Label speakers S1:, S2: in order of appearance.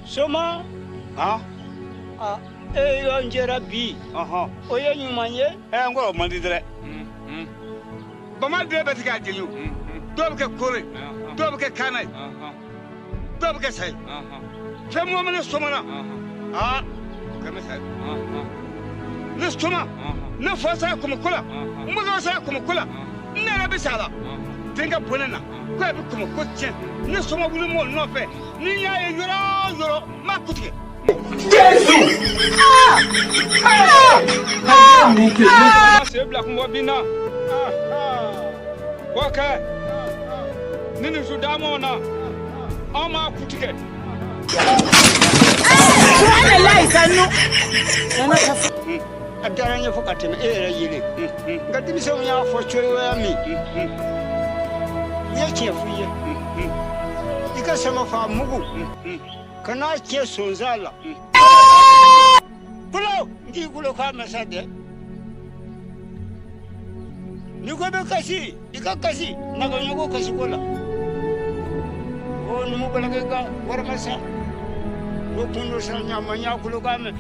S1: Soma yo njera bi oye nyumanye
S2: ngoro mandi dere bama dere betika jinyu do ke kore do ke kanai do ke sai femo mene soma na kame sai ne soma ne fosa kuma kula mbugo sa kuma kula ne ra bisala tinga bonena ko bi kuma kotche ne soma bulu mo no fe ni ya e yoro makutike Jesus! C'est black mobina. Waka. Nini sudamona. Ama kutike.
S1: Ana laisanu. Ana kafu. Adaranya fokateme era yile. Ngati biso nya fo chwewe mi. Yeke fuye. Ikasema fa mugu. Kana ke sonzala kulo ndi kulo ka masade niko be kasi ikakasi nago nyugo kasi kola o numu bala ka war masa o tundo sa nyama nya kulo ka me